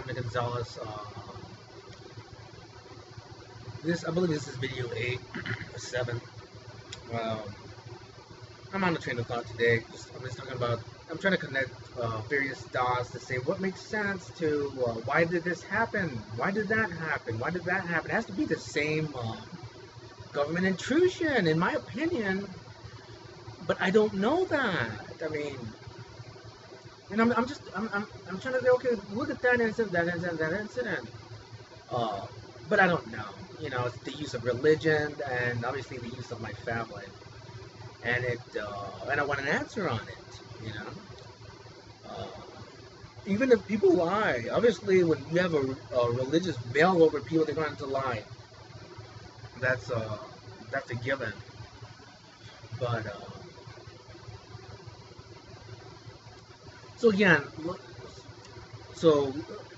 Dominic Gonzalez. I believe this is video 8 or 7. Um, I'm on a train of thought today. I'm just talking about. I'm trying to connect various dots to say what makes sense to why did this happen? Why did that happen? Why did that happen? It has to be the same government intrusion, in my opinion. But I don't know that. I mean, and I'm trying to say, okay, look at that incident, that incident. But I don't know. You know, it's the use of religion and obviously the use of my family, and and I want an answer on it. You know, even if people lie, obviously when you have a religious veil over people, they're going to lie. That's a given. But so again, so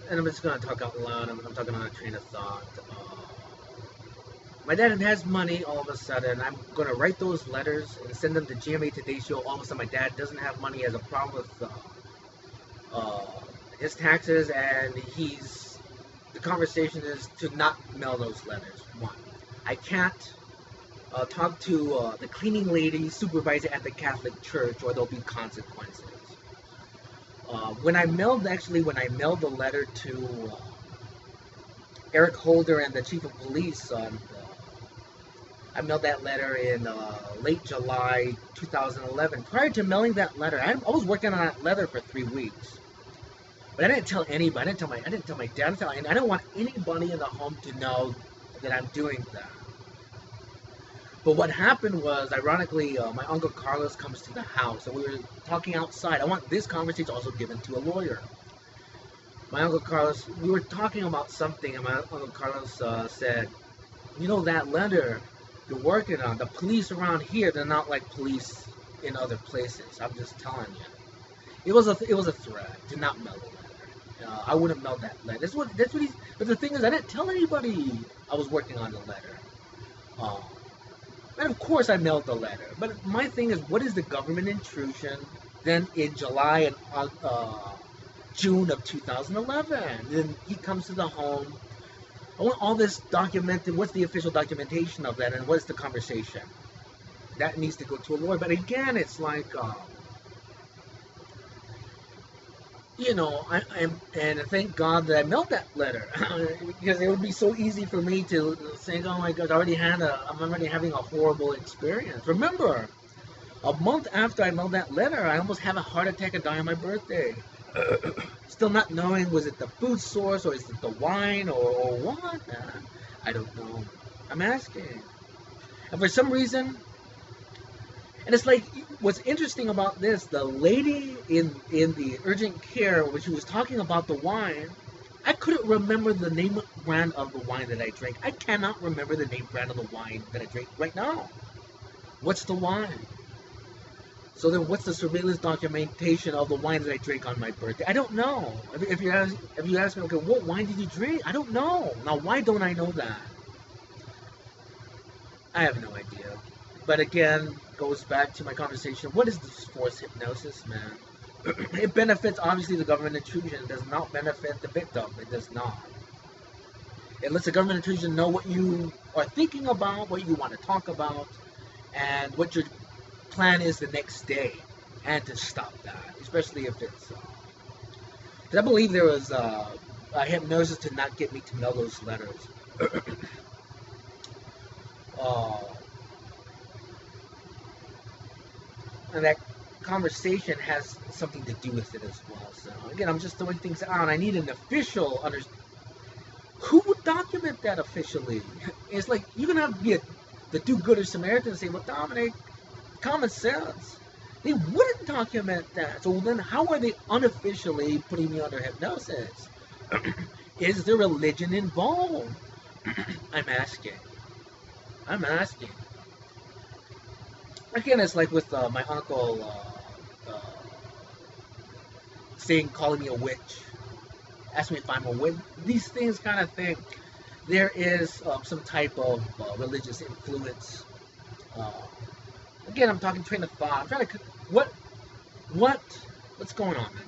and I'm just going to talk out loud. I'm talking on a train of thought. My dad has money all of a sudden. I'm going to write those letters and send them to GMA Today Show. All of a sudden, my dad doesn't have money, has a problem with his taxes, and the conversation is to not mail those letters. One, I can't talk to the cleaning lady supervisor at the Catholic Church, or there'll be consequences. When I mailed the letter to Eric Holder and the chief of police, I mailed that letter in late July 2011. Prior to mailing that letter, I was working on that letter for 3 weeks, but I didn't tell anybody. I didn't tell my dad. I didn't want anybody in the home to know that I'm doing that. But what happened was, ironically, my uncle Carlos comes to the house, and we were talking outside. I want this conversation also given to a lawyer. My uncle Carlos, we were talking about something, and my uncle Carlos said, "You know that letter you're working on, the police around here, they're not like police in other places. I'm just telling you." It was a threat to not mail the letter. I wouldn't mail that letter. That's what he's. But the thing is, I didn't tell anybody I was working on the letter. And of course, I mailed the letter. But my thing is, what is the government intrusion? Then in July and June of 2011, then he comes to the home. I want all this documented. What's the official documentation of that, and what's the conversation? That needs to go to a lawyer. But again, it's like, you know, and thank God that I mailed that letter, because it would be so easy for me to say, "Oh my God, I'm already having a horrible experience." Remember, a month after I mailed that letter, I almost had a heart attack and died on my birthday. Still not knowing, was it the food source, or is it the wine, or what? I don't know. I'm asking. And for some reason, and it's like, what's interesting about this, the lady in the urgent care, when she was talking about the wine, I couldn't remember the name brand of the wine that I drank. I cannot remember the name brand of the wine that I drank right now. What's the wine? So then what's the surveillance documentation of the wine that I drank on my birthday? I don't know. If you ask me, okay, what wine did you drink? I don't know. Now, why don't I know that? I have no idea. But again, goes back to my conversation. What is this forced hypnosis, man? It benefits, obviously, the government intrusion. It does not benefit the victim. It does not. It lets the government intrusion know what you are thinking about, what you want to talk about, and what your plan is the next day, and to stop that, especially if it's. Because I believe there was a hypnosis to not get me to mail those letters. And that conversation has something to do with it as well. So again, I'm just throwing things out. I need an official who would document that officially? It's like you're gonna have to be the do-gooder Samaritan and say, "Well, Dominic, common sense." They wouldn't document that. So then, how are they unofficially putting me under hypnosis? Is there religion involved? I'm asking. Again, it's like with my uncle calling me a witch, ask me if I'm a witch. These things kind of think there is some type of religious influence. Again, I'm talking train of thought. I'm trying to what's going on, man?